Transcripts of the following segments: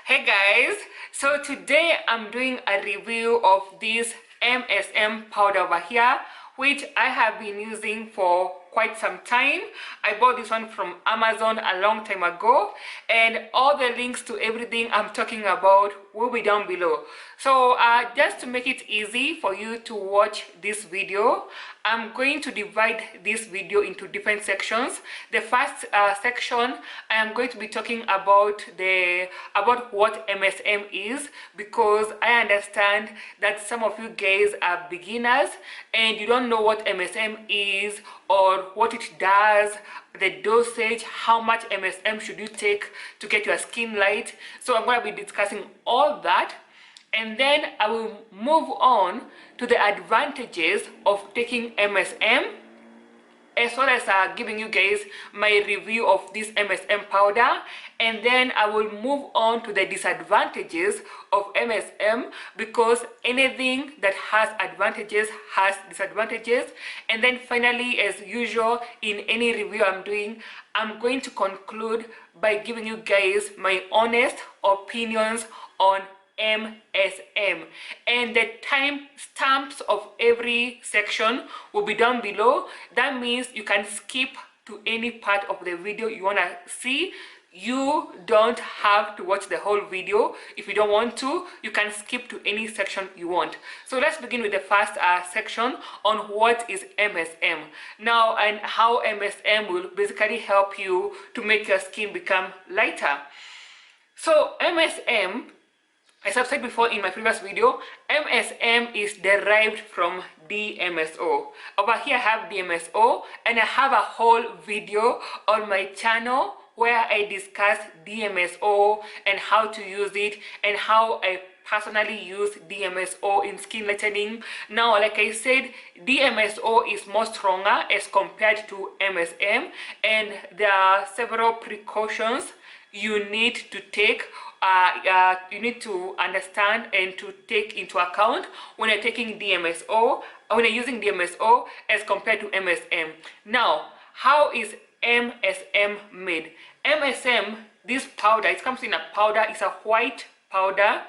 Hey guys, so today I'm doing a review of this MSM powder over here, which I have been using for quite some time. I bought this one from Amazon a long time ago, and all the links to everything I'm talking about will be down below. So just to make it easy for you to watch this video, I'm going to divide this video into different sections. The first section, I am going to be talking about what MSM is, because I understand that some of you guys are beginners and you don't know what MSM is or what it does, the dosage, how much MSM should you take to get your skin light. So I'm going to be discussing all that, and then I will move on to the advantages of taking MSM, as well as giving you guys my review of this MSM powder, and then I will move on to the disadvantages of MSM, because anything that has advantages has disadvantages. And then finally, as usual in any review I'm doing, I'm going to conclude by giving you guys my honest opinions on MSM, and the time stamps of every section will be down below. That means you can skip to any part of the video you want to see. You don't have to watch the whole video. If you don't want to, you can skip to any section you want. So let's begin with the first section on what is MSM now, and how MSM will basically help you to make your skin become lighter. So MSM, as I've said before in my previous video, MSM is derived from DMSO. Over here I have DMSO, and I have a whole video on my channel where I discuss DMSO and how to use it, and how I personally use DMSO in skin lightening. Now, like I said, DMSO is more stronger as compared to MSM, and there are several precautions you need to take. You need to understand and to take into account when you're taking DMSO, when you're using DMSO as compared to MSM. Now, how is MSM made? MSM, this powder, it comes in a powder. It's a white powder.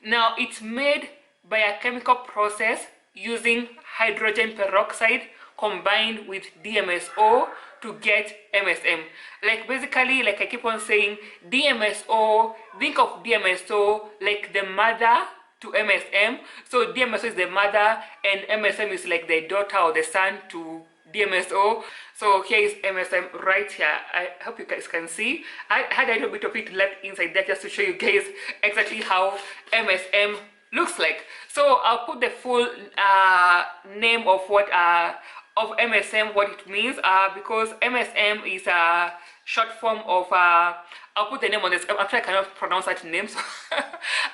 Now, it's made by a chemical process using hydrogen peroxide combined with DMSO to get MSM. Like basically, like I keep on saying, DMSO, think of DMSO like the mother to MSM. So DMSO is the mother and MSM is like the daughter or the son to DMSO. So here is MSM right here. I hope you guys can see. I had a little bit of it left inside there just to show you guys exactly how MSM looks like. So I'll put the full name of what of MSM, what it means, because MSM is a short form of I'll put the name on the screen. Actually, I cannot pronounce that name, so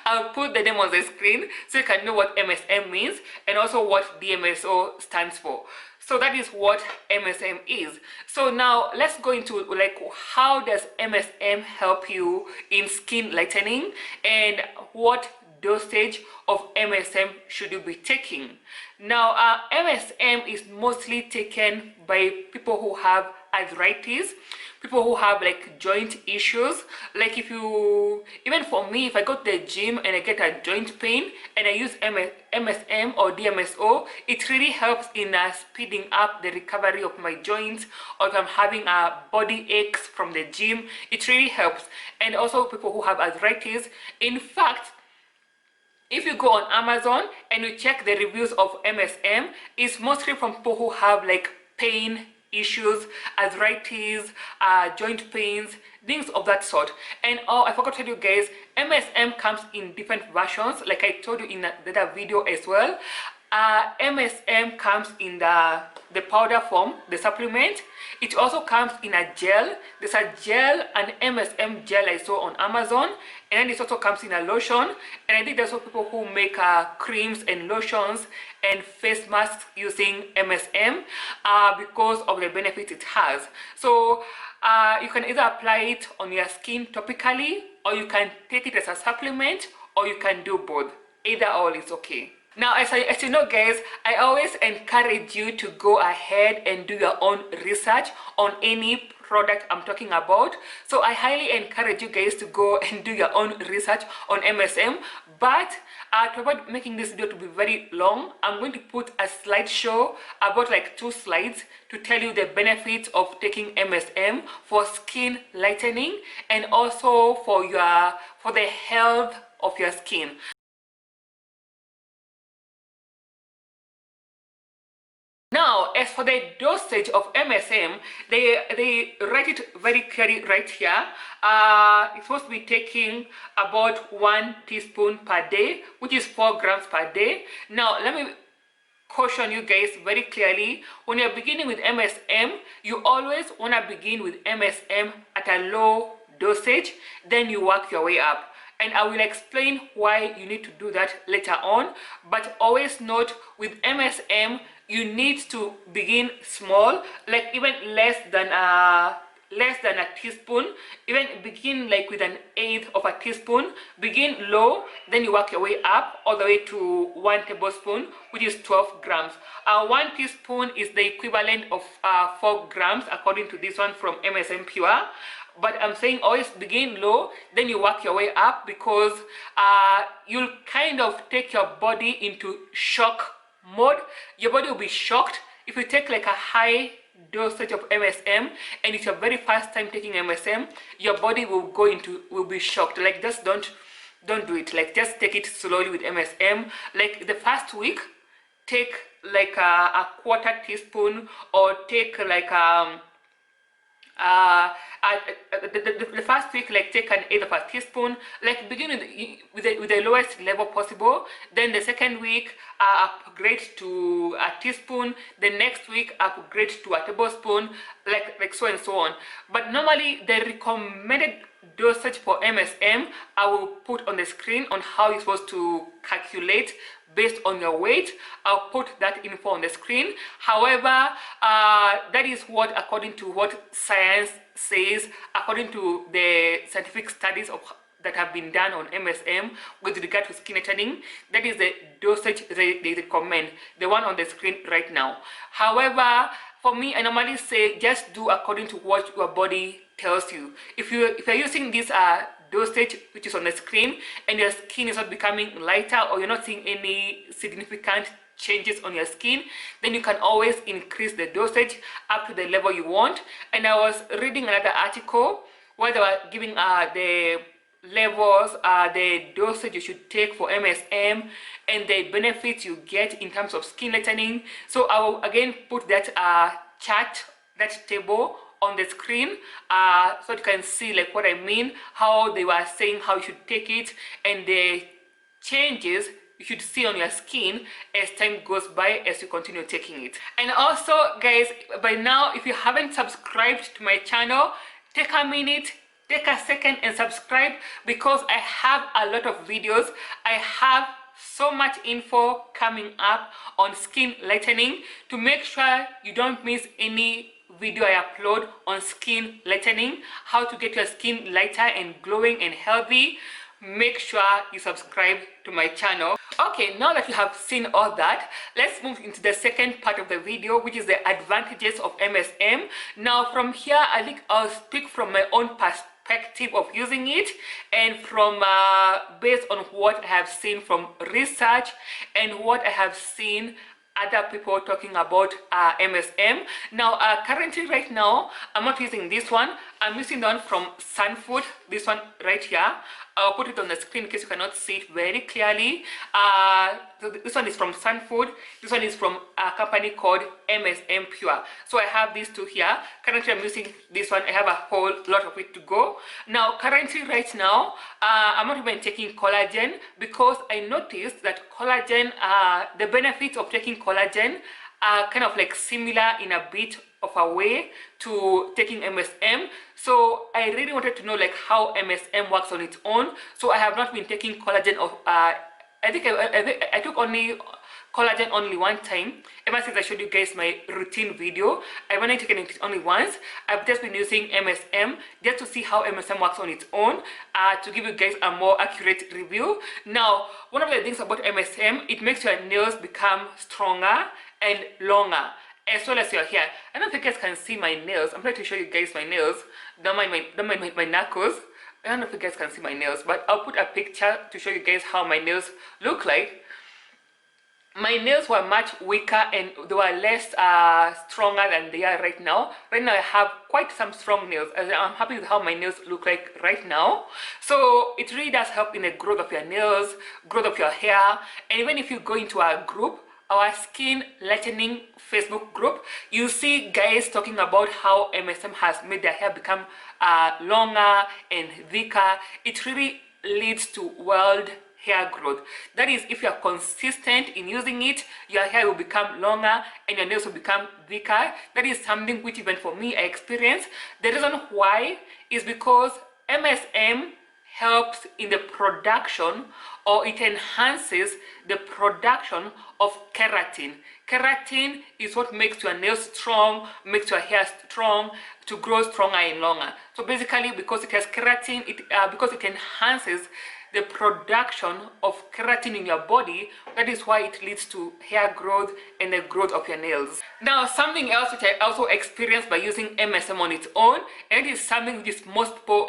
I'll put the name on the screen so you can know what MSM means and also what DMSO stands for. So that is what MSM is. So now let's go into like, how does MSM help you in skin lightening, and what dosage of MSM should you be taking. Now, MSM is mostly taken by people who have arthritis, people who have like joint issues. Like if you, even for me, if I go to the gym and I get a joint pain and I use MSM or DMSO, it really helps in speeding up the recovery of my joints. Or if I'm having body aches from the gym, it really helps. And also people who have arthritis. In fact, if you go on Amazon and you check the reviews of MSM, it's mostly from people who have like pain issues, arthritis, joint pains, things of that sort. And I forgot to tell you guys, MSM comes in different versions, like I told you in the other video as well. MSM comes in the powder form, the supplement. It also comes in a gel. There's a gel, an MSM gel I saw on Amazon, and then it also comes in a lotion. And I think there's also people who make creams and lotions and face masks using MSM because of the benefits it has. So you can either apply it on your skin topically, or you can take it as a supplement, or you can do both. Either or is okay. Now, as you know guys, I always encourage you to go ahead and do your own research on any product I'm talking about. So I highly encourage you guys to go and do your own research on MSM. But to avoid making this video to be very long, I'm going to put a slideshow, about like 2 slides, to tell you the benefits of taking MSM for skin lightening and also for the health of your skin. Now, as for the dosage of MSM, they write it very clearly right here. It's supposed to be taking about 1 teaspoon per day, which is 4 grams per day. Now, let me caution you guys very clearly. When you're beginning with MSM, you always want to begin with MSM at a low dosage, then you work your way up. And I will explain why you need to do that later on. But always note, with MSM, you need to begin small, like even less than a teaspoon. Even begin like with 1/8 of a teaspoon. Begin low, then you work your way up all the way to 1 tablespoon, which is 12 grams. 1 teaspoon is the equivalent of 4 grams according to this one from MSM Pure. But I'm saying always begin low, then you work your way up, because you'll kind of take your body into shock mode. Your body will be shocked if you take like a high dosage of MSM and it's your very first time taking MSM. Your body will be shocked. Like, just don't do it. Like, just take it slowly with MSM. Like the first week, take like a 1/4 teaspoon, or take like the first week, like take 1/8 of a teaspoon. Like, begin with the lowest level possible. Then the second week, upgrade to a teaspoon. The next week, upgrade to a tablespoon, like so and so on. But normally the recommended dosage for MSM, I will put on the screen on how you're supposed to calculate based on your weight. I'll put that info on the screen. However, that is what, according to what science says, according to the scientific studies that have been done on MSM with regard to skin lightening, that is the dosage they recommend, the one on the screen right now. However, for me, I normally say just do according to what your body tells you. If you're using this dosage which is on the screen and your skin is not becoming lighter, or you're not seeing any significant changes on your skin, then you can always increase the dosage up to the level you want. And I was reading another article where they were giving the levels, the dosage you should take for MSM and the benefits you get in terms of skin lightening. So I will again put that chart, that table on the screen, so you can see like what I mean, how they were saying how you should take it, and the changes you should see on your skin as time goes by, as you continue taking it. And also, guys, by now, if you haven't subscribed to my channel, take a minute, take a second and subscribe, because I have a lot of videos. I have so much info coming up on skin lightening, to make sure you don't miss any video I upload on skin lightening, how to get your skin lighter and glowing and healthy. Make sure you subscribe to my channel. Okay, now that you have seen all that, let's move into the second part of the video, which is the advantages of MSM. Now from here, I think I'll speak from my own perspective of using it, and from based on what I have seen from research and what I have seen other people talking about MSM. Now currently right now, I'm not using this one. I'm using the one from Sunfood, this one right here. I'll put it on the screen in case you cannot see it very clearly. So this one is from Sunfood. This one is from a company called MSM Pure. So I have these two here. Currently I'm using this one. I have a whole lot of it to go. Now currently right now, I'm not even taking collagen, because I noticed that collagen, the benefits of taking collagen are kind of like similar in a bit of a way to taking MSM. So I really wanted to know like how MSM works on its own. So I have not been taking collagen of I think I took only collagen only one time ever since I showed you guys my routine video. I've only taken it only once. I've just been using MSM just to see how MSM works on its own, to give you guys a more accurate review. Now, one of the things about MSM, it makes your nails become stronger and longer. as well as your hair. I don't know if you guys can see my nails. I'm trying to show you guys my nails. Don't mind my knuckles. I don't know if you guys can see my nails, but I'll put a picture to show you guys how my nails look like. My nails were much weaker and they were less stronger than they are right now. Right now I have quite some strong nails. I'm happy with how my nails look like right now. So it really does help in the growth of your nails, growth of your hair. And even if you go into our group, our skin lightening Facebook group, you see guys talking about how MSM has made their hair become longer and thicker. It really leads to wild hair growth. That is, if you are consistent in using it, your hair will become longer and your nails will become thicker. That is something which even for me I experienced. The reason why is because MSM helps in the production, or it enhances the production of keratin. Keratin is what makes your nails strong, makes your hair strong, to grow stronger and longer. So basically, because it has keratin, because it enhances the production of keratin in your body, that is why it leads to hair growth and the growth of your nails. Now, something else which I also experienced by using MSM on its own, and it is something which most people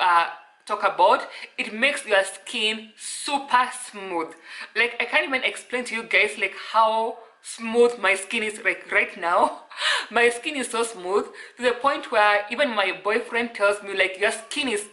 talk about, it makes your skin super smooth. Like, I can't even explain to you guys like how smooth my skin is like right now. My skin is so smooth to the point where even my boyfriend tells me like, your skin is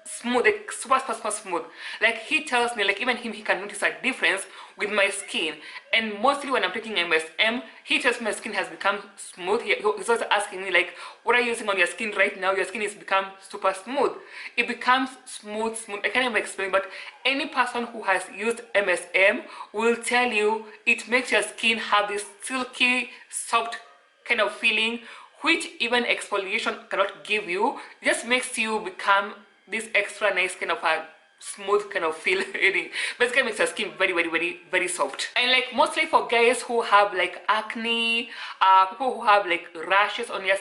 smooth, like super smooth. Like, he tells me like even him, he can notice a difference with my skin. And mostly when I'm taking MSM, he tells me my skin has become smooth. He's also asking me like, what are you using on your skin right now? Your skin has become super smooth. It becomes smooth. I can't even explain, but any person who has used MSM will tell you it makes your skin have this silky, soft kind of feeling, which even exfoliation cannot give you. It just makes you become this extra nice kind of a smooth kind of feel. Basically makes your skin very soft. And like mostly for guys who have like acne, people who have like rashes on your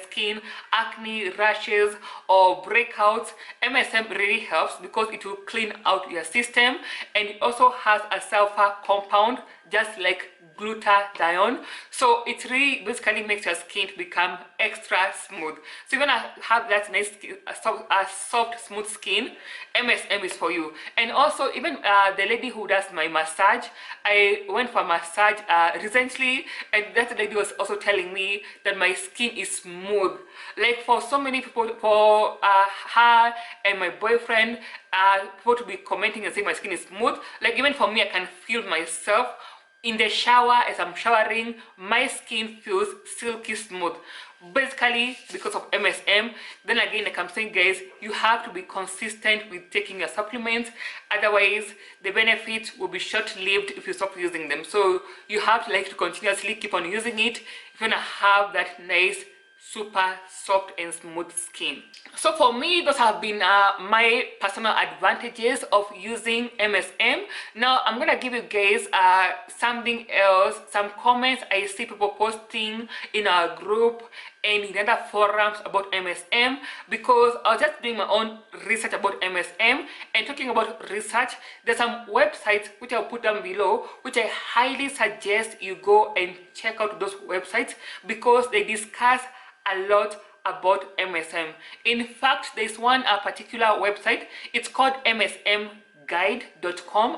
skin, acne, rashes or breakouts, MSM really helps because it will clean out your system, and it also has a sulfur compound just like glutathione, so it really basically makes your skin to become extra smooth. So you're gonna have that nice skin, a soft smooth skin, MSM is for you. And also even the lady who does my massage, I went for a massage recently, and that lady was also telling me that my skin is smooth. Like for so many people, for her and my boyfriend, people to be commenting and saying my skin is smooth. Like even for me, I can feel myself in the shower. As I'm showering, my skin feels silky smooth, basically because of MSM. Then again, like I'm saying guys, you have to be consistent with taking your supplements, otherwise the benefits will be short-lived if you stop using them. So you have to like to continuously keep on using it if you want to have that nice super soft and smooth skin. So for me, those have been my personal advantages of using MSM. Now I'm gonna give you guys something else, some comments I see people posting in our group and in other forums about MSM, because I was just doing my own research about MSM. And talking about research, there's some websites which I'll put down below, which I highly suggest you go and check out those websites, because they discuss a lot about MSM. In fact, there's one particular website, it's called msmguide.com,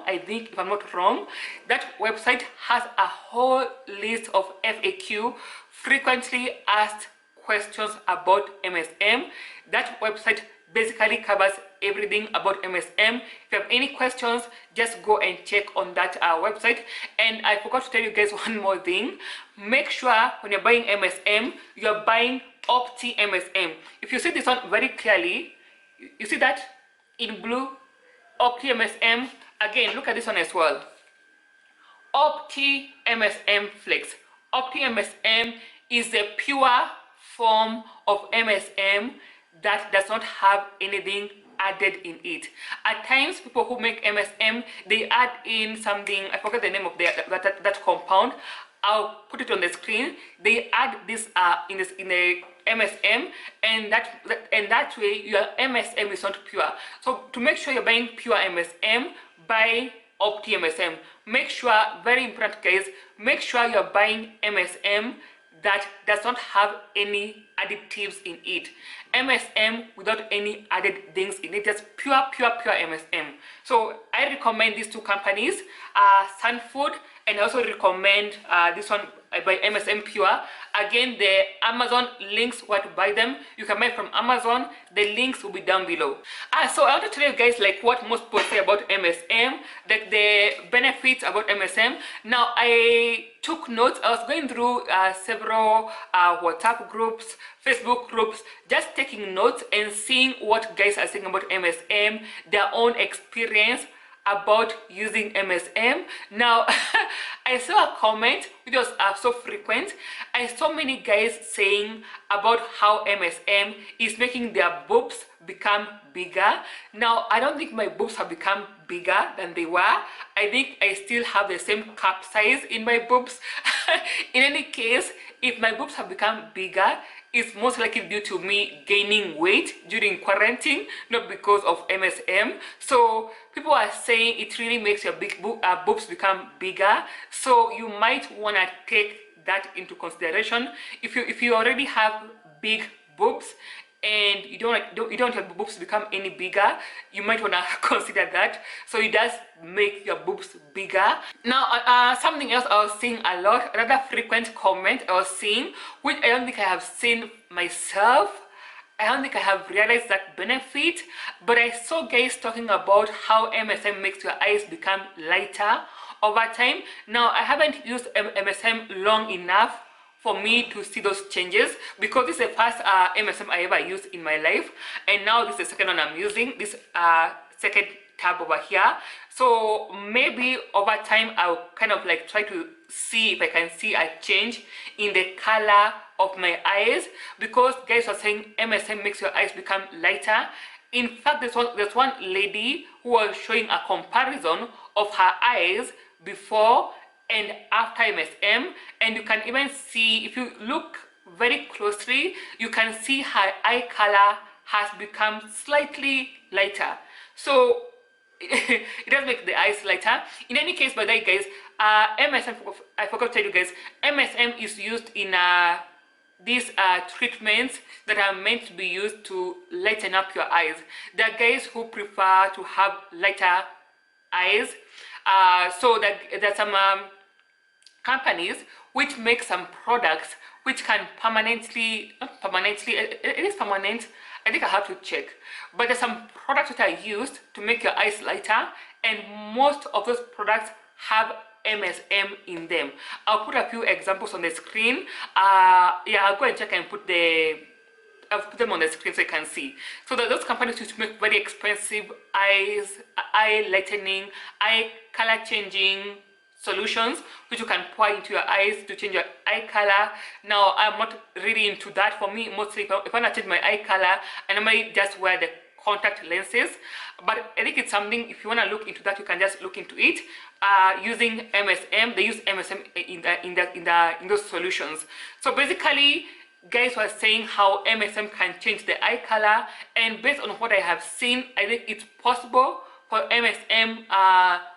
I think, if I'm not wrong. That website has a whole list of FAQ, frequently asked questions about MSM. That website basically covers everything about MSM. If you have any questions, just go and check on that website. And I forgot to tell you guys one more thing. Make sure when you're buying MSM, you're buying Opti MSM. If you see this one very clearly, you see that in blue, Opti MSM. Again, look at this one as well. Opti MSM Flex. Opti MSM is the pure form of MSM that does not have anything added in it. At times, people who make MSM, they add in something, I forget the name of that compound. I'll put it on the screen. They add this in the MSM, and that way your MSM is not pure. So to make sure you're buying pure MSM, buy Opti MSM. Make sure, very important guys, make sure you're buying MSM that does not have any additives in it. MSM without any added things in it, just pure MSM. So I recommend these two companies, Sunfood, and I also recommend this one by MSM Pure. Again, the Amazon links where to buy them. You can buy from Amazon. The links will be down below. So I want to tell you guys like what most people say about MSM, like the benefits about MSM. Now I took notes. I was going through several WhatsApp groups, Facebook groups, just taking notes and seeing what guys are saying about MSM, their own experience about using MSM. Now I saw a comment which was so frequent. I saw many guys saying about how MSM is making their boobs become bigger. Now I don't think my boobs have become bigger than they were. I think I still have the same cup size in my boobs. In any case, if my boobs have become bigger, it's most likely due to me gaining weight during quarantine, not because of MSM. So people are saying it really makes your boobs become bigger. So you might want to take that into consideration. If you already have big boobs and you don't want your boobs to become any bigger, you might want to consider that. So it does make your boobs bigger. Now something else I was seeing a lot, another frequent comment I was seeing, which I don't think I have seen myself, I don't think I have realized that benefit, but I saw guys talking about how MSM makes your eyes become lighter over time. Now I haven't used MSM long enough for me to see those changes, because this is the first MSM I ever used in my life, and now this is the second one I'm using, this second tab over here. So maybe over time I'll kind of like try to see if I can see a change in the color of my eyes, because guys are saying MSM makes your eyes become lighter. In fact, there's one lady who was showing a comparison of her eyes before and after MSM, and you can even see, if you look very closely, you can see her eye color has become slightly lighter. So it does make the eyes lighter. In any case, by the way guys, MSM, I forgot to tell you guys, MSM is used in these treatments that are meant to be used to lighten up your eyes. There are guys who prefer to have lighter eyes, so that there's some companies which make some products which can permanently, not permanently, it is permanent, I think I have to check, but there's some products that are used to make your eyes lighter, and most of those products have MSM in them. I'll put a few examples on the screen. Yeah, I'll go and check and I'll put them on the screen so you can see. So that those companies used to make very expensive eye lightening, eye color changing solutions which you can pour into your eyes to change your eye color. Now I'm not really into that. For me, mostly if I want to change my eye color, I normally just wear the contact lenses, but I think it's something, if you want to look into that, you can just look into it using MSM. They use MSM in those solutions. So basically guys were saying how MSM can change the eye color, and based on what I have seen, I think it's possible for MSM,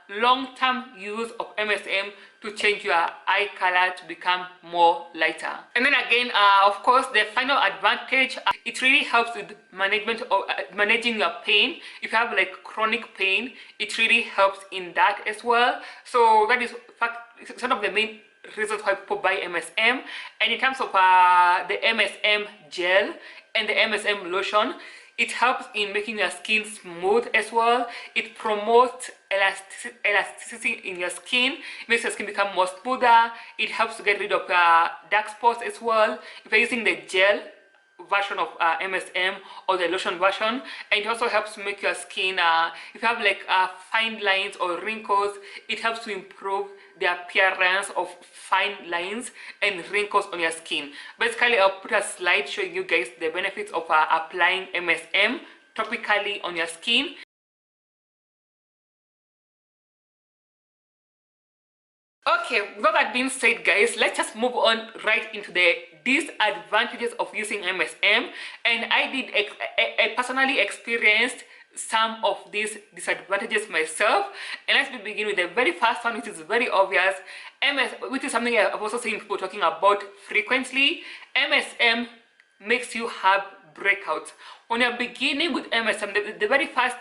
long-term use of MSM, to change your eye color to become more lighter. And then again, of course, the final advantage, it really helps with management of managing your pain. If you have like chronic pain, it really helps in that as well. So that is, in fact, one of the main reasons why people buy MSM. And in terms of the MSM gel and the MSM lotion, it helps in making your skin smooth as well. It promotes elasticity in your skin. It makes your skin become more smoother. It helps to get rid of dark spots as well. If you're using the gel version of MSM or the lotion version, and it also helps to make your skin, if you have like fine lines or wrinkles, it helps to improve the appearance of fine lines and wrinkles on your skin. Basically, I'll put a slide showing you guys the benefits of applying MSM topically on your skin. Okay, with that being said guys, let's just move on right into the disadvantages of using MSM. And I personally experienced some of these disadvantages myself. And let's begin with the very first one, which is very obvious. Which is something I've also seen people talking about frequently. MSM makes you have breakouts. When you're beginning with MSM, the very first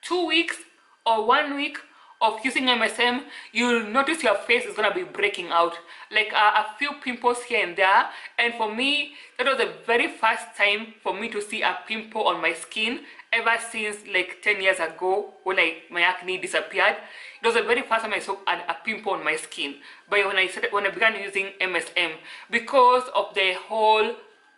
2 weeks or 1 week of using MSM, you'll notice your face is gonna be breaking out, like a few pimples here and there. And for me, that was the very first time for me to see a pimple on my skin ever since like 10 years ago, when my acne disappeared. It was the very first time I saw a pimple on my skin. But when I began using MSM, because of the whole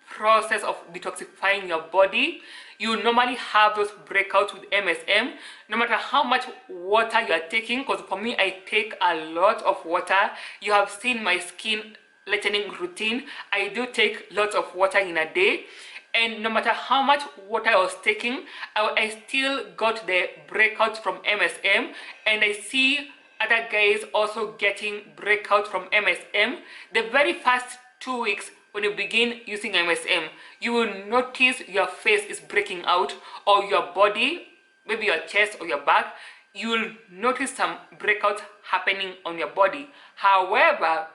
process of detoxifying your body, you normally have those breakouts with MSM, no matter how much water you are taking. Because for me, I take a lot of water. You have seen my skin lightening routine. I do take lots of water in a day, and no matter how much water I was taking, I still got the breakouts from MSM. And I see other guys also getting breakouts from MSM. The very first 2 weeks when you begin using MSM, you will notice your face is breaking out, or your body, maybe your chest or your back, you will notice some breakouts happening on your body. However,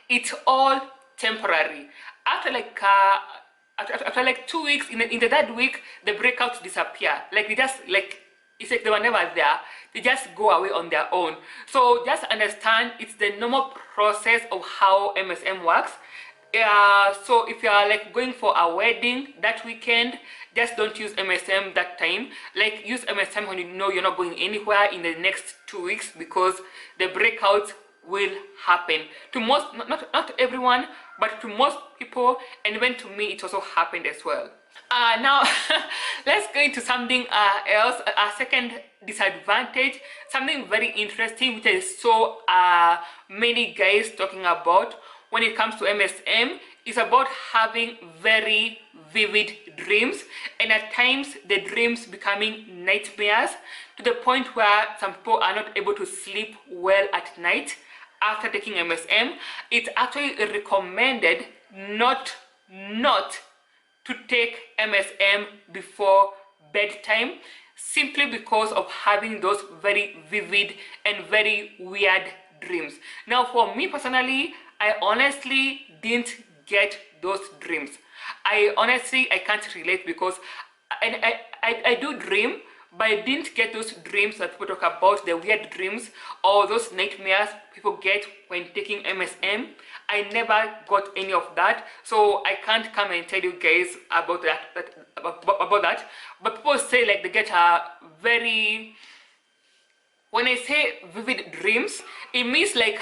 it's all temporary. After like 2 weeks, in the third week, the breakouts disappear. Like they just it's like they were never there. They just go away on their own. So just understand, it's the normal process of how MSM works. So if you are like going for a wedding that weekend, just don't use MSM that time. Like use MSM when you know you're not going anywhere in the next 2 weeks, because the breakouts will happen to most, not everyone, but to most people. And even to me, it also happened as well. Now let's go into something else, a second disadvantage, something very interesting, which I saw many guys talking about when it comes to MSM, is about having very vivid dreams, and at times the dreams becoming nightmares, to the point where some people are not able to sleep well at night after taking MSM. It's actually recommended not to take MSM before bedtime, simply because of having those very vivid and very weird dreams. Now for me personally, I honestly didn't get those dreams. I can't relate, because I do dream, but I didn't get those dreams that people talk about, the weird dreams or those nightmares people get when taking MSM. I never got any of that, so I can't come and tell you guys about that. But people say like they get a very, when I say vivid dreams, it means like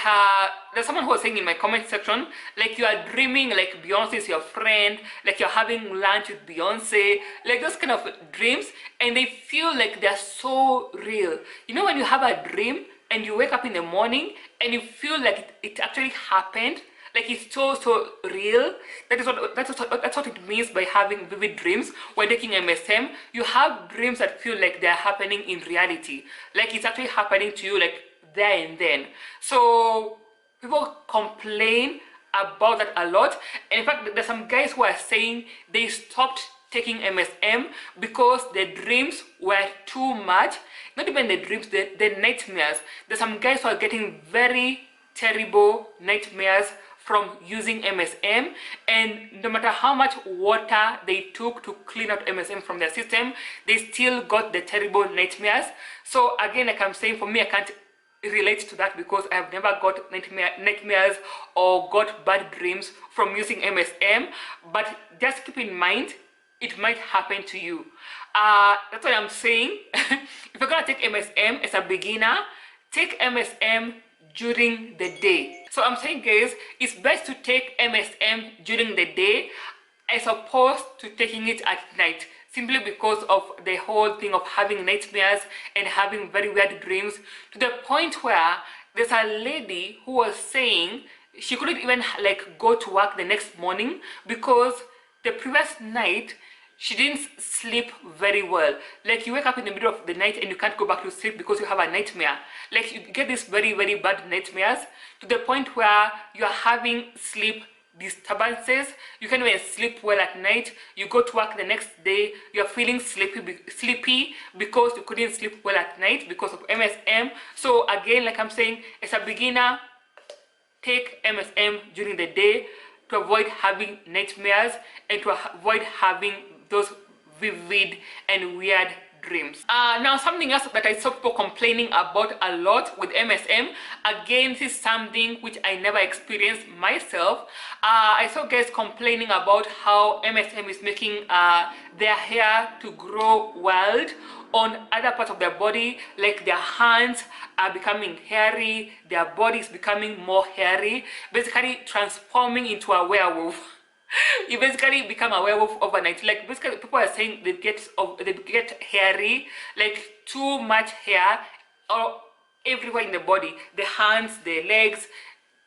there's someone who was saying in my comment section, like you are dreaming like Beyonce is your friend, like you're having lunch with Beyonce, like those kind of dreams, and they feel like they're so real. You know, when you have a dream and you wake up in the morning and you feel like it actually happened, like it's so real. That's what it means by having vivid dreams. When taking MSM, you have dreams that feel like they're happening in reality, like it's actually happening to you like there and then. So people complain about that a lot. And in fact, there's some guys who are saying they stopped taking MSM because the dreams were too much. Not even the dreams, the nightmares. There's some guys who are getting very terrible nightmares from using MSM, and no matter how much water they took to clean out MSM from their system, they still got the terrible nightmares. So again, like I'm saying, for me, I can't relate to that, because I've never got nightmares or got bad dreams from using MSM. But just keep in mind, it might happen to you. That's what I'm saying. If you're gonna take MSM as a beginner, take MSM during the day. So I'm saying, guys, it's best to take MSM during the day as opposed to taking it at night, simply because of the whole thing of having nightmares and having very weird dreams, to the point where there's a lady who was saying she couldn't even like go to work the next morning because the previous night she didn't sleep very well. Like you wake up in the middle of the night and you can't go back to sleep because you have a nightmare. Like you get these very bad nightmares, to the point where you are having sleep disturbances. You can't even sleep well at night. You go to work the next day, you're feeling sleepy because you couldn't sleep well at night because of MSM. So again, like I'm saying, as a beginner, take MSM during the day to avoid having nightmares and to avoid having those vivid and weird dreams. Now something else that I saw people complaining about a lot with MSM, again this is something which I never experienced myself. I saw guys complaining about how MSM is making their hair to grow wild on other parts of their body, like their hands are becoming hairy, their body is becoming more hairy, basically transforming into a werewolf. You basically become a werewolf overnight. Like basically people are saying they get hairy, like too much hair or everywhere in the body, the hands, the legs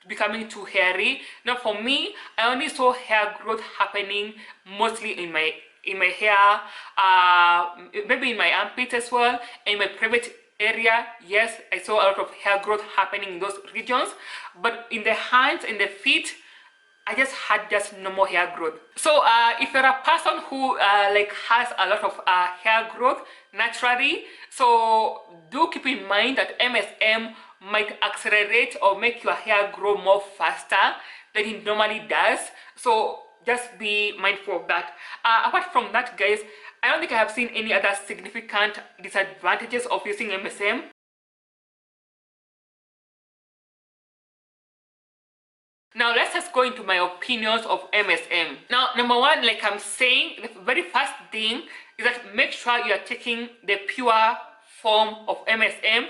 becoming too hairy. Now for me, I only saw hair growth happening mostly in my hair, maybe in my armpit as well, in my private area. Yes, I saw a lot of hair growth happening in those regions, but in the hands and the feet, I just had just normal hair growth. So if you're a person who like has a lot of hair growth naturally, so do keep in mind that MSM might accelerate or make your hair grow more faster than it normally does. So just be mindful of that. Apart from that, guys, I don't think I have seen any other significant disadvantages of using MSM. Now let's just go into my opinions of MSM. Now number one, like I'm saying, the very first thing is that make sure you are taking the pure form of MSM.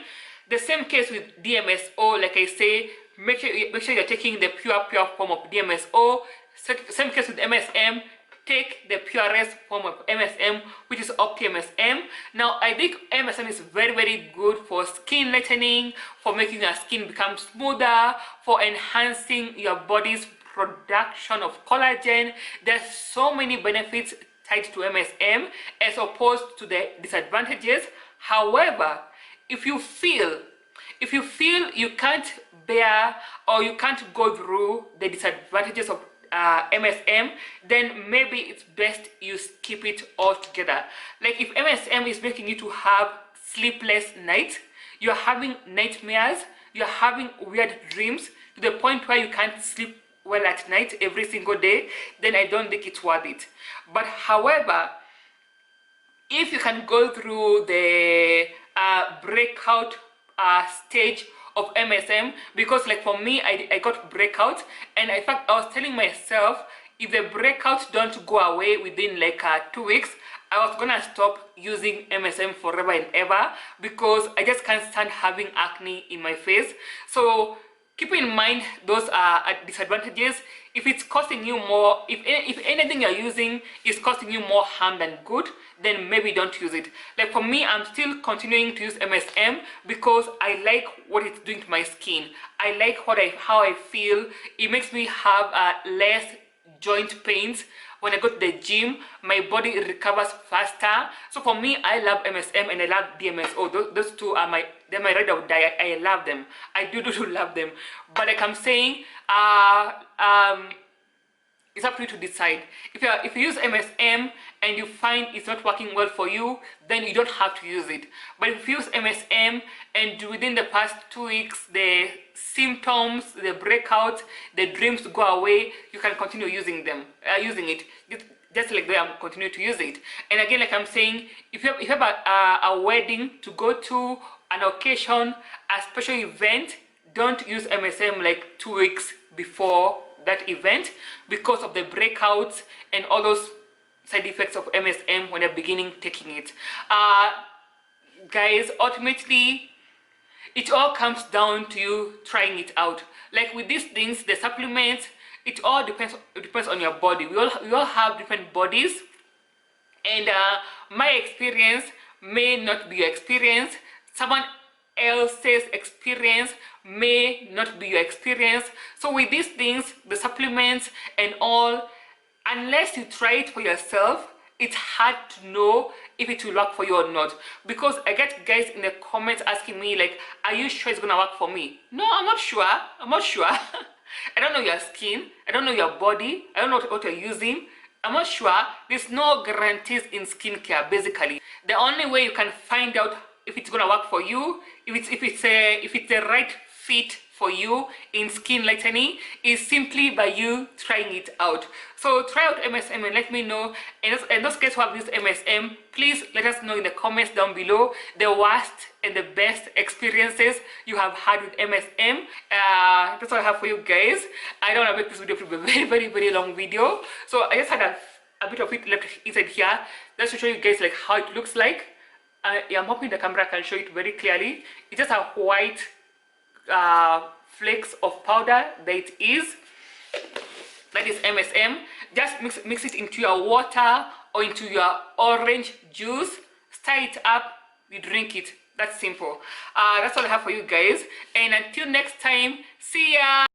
The same case with DMSO, like I say, make sure you're taking the pure form of DMSO. Same case with MSM, take the purest form of MSM, which is OptiMSM. Now I think MSM is very good for skin lightening, for making your skin become smoother, for enhancing your body's production of collagen. There's so many benefits tied to MSM as opposed to the disadvantages. However, if you feel you can't bear or you can't go through the disadvantages of MSM, then maybe it's best you skip it altogether. Like if MSM is making you to have sleepless nights, you're having nightmares, you're having weird dreams to the point where you can't sleep well at night every single day, then I don't think it's worth it. But however, if you can go through the breakout stage of MSM, because like for me, I got breakouts, and in fact I was telling myself if the breakouts don't go away within like 2 weeks, I was gonna stop using MSM forever and ever, because I just can't stand having acne in my face. So keep in mind those disadvantages. If it's costing you more, if anything you're using is costing you more harm than good, then maybe don't use it. Like for me, I'm still continuing to use MSM because I like what it's doing to my skin. I like how I feel. It makes me have less joint pains. When I go to the gym, my body recovers faster. So for me, I love MSM and I love DMSO. Those two are they're my ride or die. I love them. I do love them. But like I'm saying, it's up to you to decide. If you use MSM and you find it's not working well for you, then you don't have to use it. But if you use MSM and within the past 2 weeks the symptoms, the breakouts, the dreams go away, you can continue using it. Just like that, I'm continue to use it. And again, like I'm saying, if you have a wedding to go to, an occasion, a special event, don't use MSM like 2 weeks before that event because of the breakouts and all those side effects of MSM when you're beginning taking it. Guys, ultimately it all comes down to you trying it out. Like with these things, the supplements, it all depends on your body. We all have different bodies, and my experience may not be your experience. Someone else's experience may not be your experience. So with these things, the supplements and all, unless you try it for yourself, it's hard to know if it will work for you or not. Because I get guys in the comments asking me like, are you sure it's gonna work for me? No, I'm not sure. I don't know your skin, I don't know your body, I don't know what you're using. I'm not sure. There's no guarantees in skincare basically. The only way you can find out if it's gonna work for you, if it's the right fit for you in skin lightening, is simply by you trying it out. So try out MSM and let me know. And those guys who have used MSM, please let us know in the comments down below the worst and the best experiences you have had with MSM. That's all I have for you guys. I don't want to make this video to be a very long video, so I just had a bit of it left inside here just to show you guys like how it looks like. Yeah, I'm hoping the camera can show it very clearly. It's just a white flakes of powder that it is. That is MSM. Just mix it into your water or into your orange juice, stir it up, you drink it. That's simple. That's all I have for you guys, and until next time, see ya.